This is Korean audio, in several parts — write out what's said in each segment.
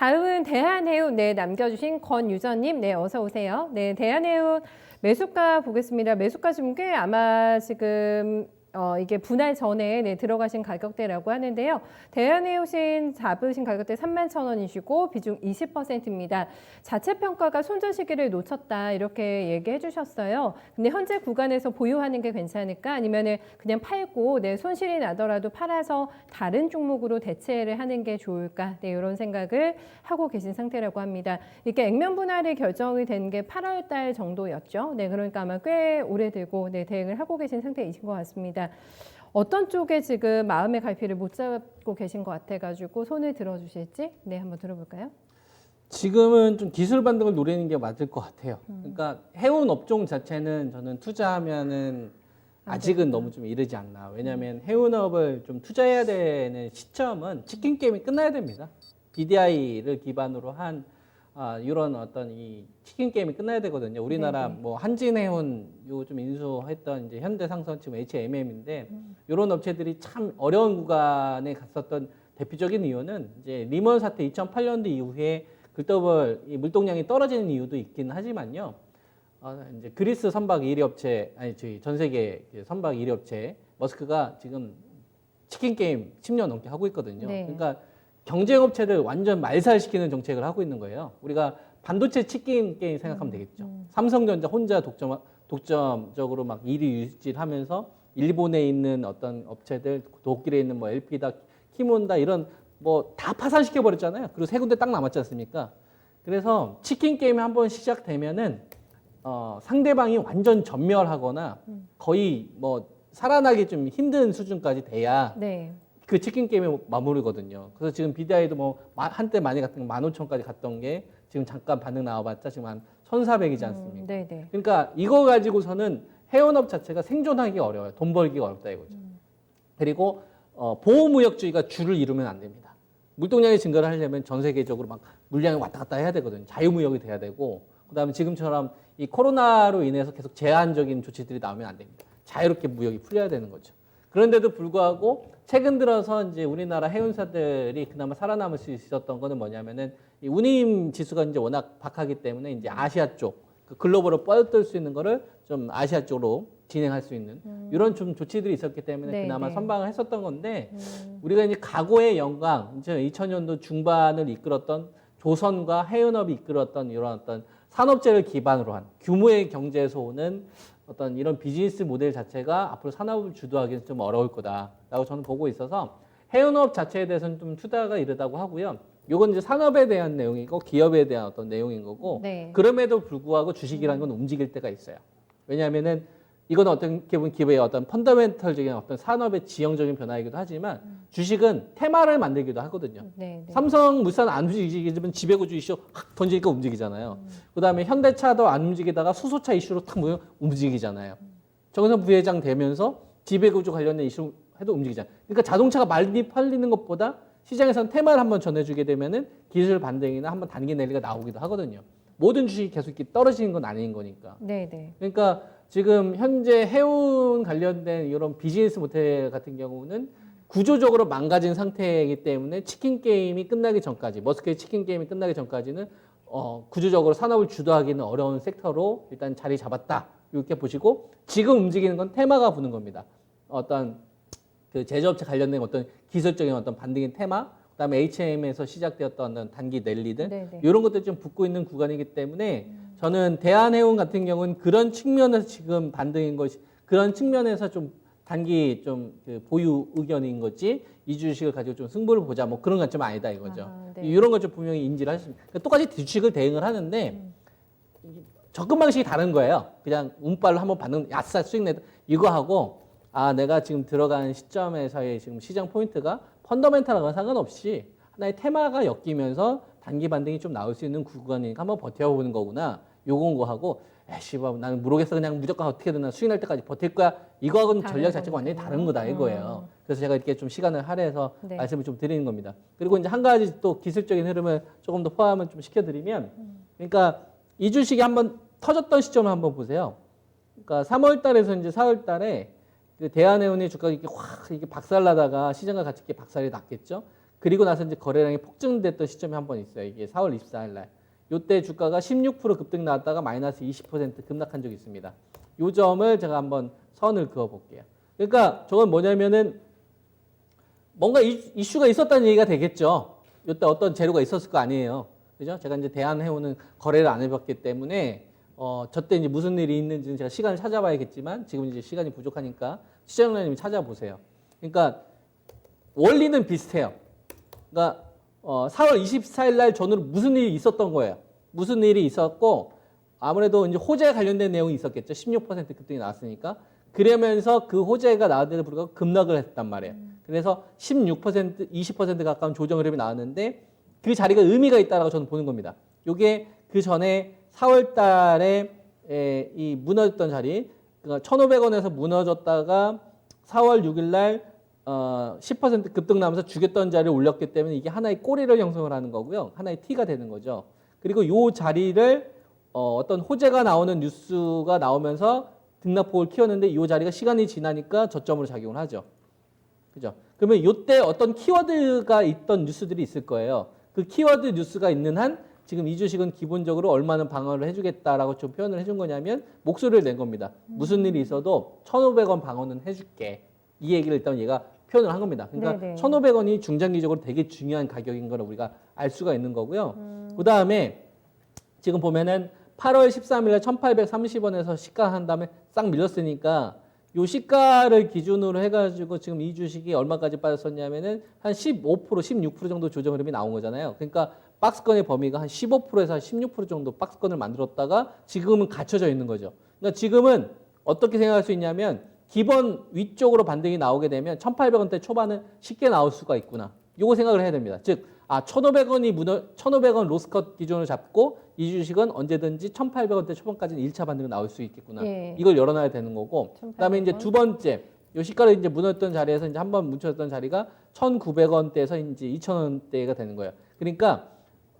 다음은 대한해운 남겨주신 권유전님 어서 오세요. 대한해운 매수가 보겠습니다. 매수가 좀 꽤 아마 지금 이게 분할 전에 들어가신 가격대라고 하는데요. 대한해운 잡으신 가격대 31,000원이시고 비중 20%입니다. 자체 평가가 손절 시기를 놓쳤다 이렇게 얘기해 주셨어요. 근데 현재 구간에서 보유하는 게 괜찮을까? 아니면은 그냥 팔고 손실이 나더라도 팔아서 다른 종목으로 대체를 하는 게 좋을까? 이런 생각을 하고 계신 상태라고 합니다. 이게 액면 분할이 결정이 된 게 8월 달 정도였죠. 그러니까 아마 꽤 오래되고 대응을 하고 계신 상태이신 것 같습니다. 어떤 쪽에 지금 마음의 갈피를 못 잡고 계신 것 같아가지고 손을 들어주실지 한번 들어볼까요? 지금은 좀 기술 반등을 노리는 게 맞을 것 같아요. 그러니까 해운 업종 자체는 저는 투자하면은 아직은 너무 좀 이르지 않나. 왜냐하면 해운업을 좀 투자해야 되는 시점은 치킨 게임이 끝나야 됩니다. BDI를 기반으로 한 이런 어떤 이 치킨 게임이 끝나야 되거든요. 우리나라 뭐 한진해운 요즘 인수했던 이제 현대상선 지금 HMM인데 이런 업체들이 참 어려운 구간에 갔었던 대표적인 이유는 이제 리먼 사태 2008년도 이후에 글로벌 이 물동량이 떨어지는 이유도 있긴 하지만요. 이제 그리스 선박 1위 업체 아니 저희 전 세계 선박 1위 업체 머스크가 지금 치킨 게임 10년 넘게 하고 있거든요. 그러니까 경쟁 업체를 완전 말살시키는 정책을 하고 있는 거예요. 우리가 반도체 치킨 게임 생각하면 되겠죠. 삼성전자 혼자 독점적으로 막 1위 유지하면서 일본에 있는 어떤 업체들, 독일에 있는 뭐 LP다, 키몬다 이런 뭐 다 파산시켜 버렸잖아요. 그리고 세 군데 딱 남았지 않습니까? 그래서 치킨 게임이 한번 시작되면은 상대방이 완전 전멸하거나 거의 뭐 살아나기 좀 힘든 수준까지 돼야 그 치킨 게임의 마무리거든요. 그래서 지금 BDI도 뭐 한때 많이 갔던 15,000까지 갔던 게 지금 잠깐 반등 나와봤자 지금 한 1,400이지 않습니까? 그러니까 이거 가지고서는 해운업 자체가 생존하기 어려워요. 돈 벌기가 어렵다 이거죠. 그리고 보호무역주의가 주를 이루면 안 됩니다. 물동량이 증가를 하려면 전 세계적으로 막 물량이 왔다 갔다 해야 되거든요. 자유무역이 돼야 되고 그다음에 지금처럼 이 코로나로 인해서 계속 제한적인 조치들이 나오면 안 됩니다. 자유롭게 무역이 풀려야 되는 거죠. 그런데도 불구하고 최근 들어서 이제 우리나라 해운사들이 그나마 살아남을 수 있었던 거는 뭐냐면은 이 운임 지수가 이제 워낙 박하기 때문에 이제 아시아 쪽 그 글로벌로 뻗을 수 있는 거를 좀 아시아 쪽으로 진행할 수 있는 이런 좀 조치들이 있었기 때문에 그나마 선방을 했었던 건데 우리가 이제 과거의 영광, 이제 2000년도 중반을 이끌었던 조선과 해운업이 이끌었던 이런 어떤 산업재를 기반으로 한 규모의 경제에서 오는 어떤 이런 비즈니스 모델 자체가 앞으로 산업을 주도하기는 좀 어려울 거다라고 저는 보고 있어서 해운업 자체에 대해서는 좀 투자가 이르다고 하고요. 요건 이제 산업에 대한 내용이고 기업에 대한 어떤 내용인 거고 그럼에도 불구하고 주식이라는 건 움직일 때가 있어요. 왜냐하면은 이건 어떻게 보면 기업의 어떤 펀더멘털적인 어떤 산업의 지형적인 변화이기도 하지만 주식은 테마를 만들기도 하거든요. 삼성물산 안 움직이지만 지배구조 이슈 확 던지니까 움직이잖아요. 그다음에 현대차도 안 움직이다가 수소차 이슈로 탁 움직이잖아요. 정의선 부회장 되면서 지배구조 관련된 이슈 해도 움직이잖아요. 그러니까 자동차가 많이 팔리는 것보다 시장에서는 테마를 한번 전해주게 되면은 기술 반등이나 한번 단기 랠리가 나오기도 하거든요. 모든 주식이 계속 이렇게 떨어지는 건 아닌 거니까. 그러니까 지금 현재 해운 관련된 이런 비즈니스 모델 같은 경우는 구조적으로 망가진 상태이기 때문에 치킨 게임이 끝나기 전까지 머스크의 치킨 게임이 끝나기 전까지는 구조적으로 산업을 주도하기는 어려운 섹터로 일단 자리 잡았다 이렇게 보시고 지금 움직이는 건 테마가 부는 겁니다. 어떤 그 제조업체 관련된 어떤 기술적인 어떤 반등의 테마, 그다음에 HM에서 시작되었던 어떤 단기 랠리들 이런 것들이 좀 붙고 있는 구간이기 때문에 저는 대한해운 같은 경우는 그런 측면에서 지금 반등인 것이 그런 측면에서 좀 단기 좀 그 보유 의견인 거지 이 주식을 가지고 좀 승부를 보자 뭐 그런 관점 아니다 이거죠. 이런 걸 좀 분명히 인지를 하십니다. 그러니까 똑같이 주식을 대응을 하는데 접근 방식이 다른 거예요. 그냥 운빨로 한번 받는 야싸 수익 내다 이거 하고 내가 지금 들어가는 시점에서의 지금 시장 포인트가 펀더멘탈하고는 상관없이 하나의 테마가 엮이면서 단기 반등이 좀 나올 수 있는 구간이니까 한번 버텨보는 거구나. 요건 거 하고 나는 모르겠어 그냥 무조건 어떻게든 수익 날 때까지 버틸 거야. 이거하고는 전략 자체가 완전히 다른 거다 이거예요. 그래서 제가 이렇게 좀 시간을 할애해서 말씀을 좀 드리는 겁니다. 그리고 이제 한 가지 또 기술적인 흐름을 조금 더 포함을 좀 시켜드리면 그러니까 이 주식이 한번 터졌던 시점을 한번 보세요. 그러니까 3월 달에서 이제 4월 달에 그 대한해운의 주가가 이렇게 확 이렇게 박살나다가 시장과 같이 이렇게 박살이 났겠죠. 그리고 나서 이제 거래량이 폭증됐던 시점이 한 번 있어요. 이게 4월 24일 날. 요때 주가가 16% 급등 나왔다가 마이너스 20% 급락한 적이 있습니다. 요 점을 제가 한번 선을 그어 볼게요. 그러니까 저건 뭐냐면은 뭔가 이슈가 있었다는 얘기가 되겠죠. 요때 어떤 재료가 있었을 거 아니에요. 그죠? 제가 이제 대한해운은 거래를 안 해봤기 때문에 저때 이제 무슨 일이 있는지는 제가 시간을 찾아봐야겠지만 지금 이제 시간이 부족하니까 시청자님이 찾아보세요. 그러니까 원리는 비슷해요. 그러니까 4월 24일 날 전후로 무슨 일이 있었던 거예요. 무슨 일이 있었고 아무래도 이제 호재에 관련된 내용이 있었겠죠. 16% 급등이 나왔으니까. 그러면서 그 호재가 나왔는데도 불구하고 급락을 했단 말이에요. 그래서 16%, 20% 가까운 조정 흐름이 나왔는데 그 자리가 의미가 있다라고 저는 보는 겁니다. 이게 그 전에 4월 달에 이 무너졌던 자리, 그러니까 1,500원에서 무너졌다가 4월 6일 날 10% 급등 나면서 죽였던 자리를 올렸기 때문에 이게 하나의 꼬리를 형성을 하는 거고요. 하나의 T가 되는 거죠. 그리고 이 자리를 어떤 호재가 나오는 뉴스가 나오면서 등락폭을 키웠는데 이 자리가 시간이 지나니까 저점으로 작용을 하죠. 그죠? 그러면 이때 어떤 키워드가 있던 뉴스들이 있을 거예요. 그 키워드 뉴스가 있는 한 지금 이 주식은 기본적으로 얼마는 방어를 해주겠다라고 좀 표현을 해준 거냐면 목소리를 낸 겁니다. 무슨 일이 있어도 1,500원 방어는 해줄게. 이 얘기를 일단 얘가 표현을 한 겁니다. 그러니까 네네. 1,500원이 중장기적으로 되게 중요한 가격인 걸 우리가 알 수가 있는 거고요. 그 다음에 지금 보면은 8월 13일에 1,830원에서 시가한 다음에 싹 밀렸으니까 요 시가를 기준으로 해가지고 지금 이 주식이 얼마까지 빠졌었냐면은 한 15%, 16% 정도 조정 흐름이 나온 거잖아요. 그러니까 박스권의 범위가 한 15%에서 한 16% 정도 박스권을 만들었다가 지금은 갇혀져 있는 거죠. 그러니까 지금은 어떻게 생각할 수 있냐면 기본 위쪽으로 반등이 나오게 되면 1,800원대 초반은 쉽게 나올 수가 있구나. 요거 생각을 해야 됩니다. 즉, 1,500원 로스컷 기준으로 잡고 이 주식은 언제든지 1,800원대 초반까지는 1차 반등이 나올 수 있겠구나. 예. 이걸 열어놔야 되는 거고. 1,800원. 그다음에 이제 두 번째, 요 시가를 이제 무너졌던 자리에서 이제 한번 뭉쳐졌던 자리가 1,900원대에서 이제 2,000원대가 되는 거예요. 그러니까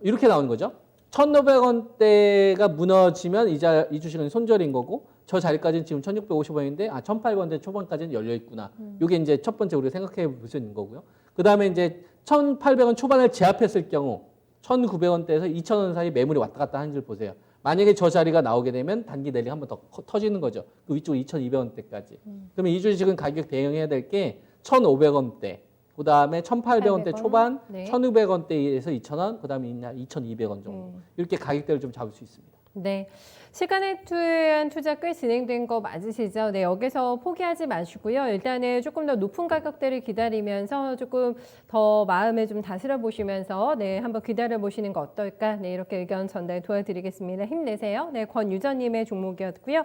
이렇게 나오는 거죠. 1,500원대가 무너지면 이 주식은 손절인 거고 저 자리까지는 지금 1,650원인데 1,800원대 초반까지는 열려 있구나. 이게 이제 첫 번째 우리가 생각해 볼 수 있는 거고요. 그다음에 이제 1,800원 초반을 제압했을 경우 1,900원대에서 2,000원 사이 매물이 왔다 갔다 하는 줄 보세요. 만약에 저 자리가 나오게 되면 단기 내리가 한 번 더 터지는 거죠. 그 위쪽 2,200원대까지. 그러면 이 주식은 가격 대응해야 될 게 1,500원대, 그 다음에 1,800원대 800원, 초반, 네. 1,200원대에서 2,000원, 그 다음에 2,200원 정도. 이렇게 가격대를 좀 잡을 수 있습니다. 네. 시간에 투여한 투자 꽤 진행된 거 맞으시죠? 네, 여기서 포기하지 마시고요. 일단은 조금 더 높은 가격대를 기다리면서 조금 더 마음에 좀 다스려 보시면서 네, 한번 기다려 보시는 거 어떨까? 네, 이렇게 의견 전달 도와드리겠습니다. 힘내세요. 네, 권유전님의 종목이었고요.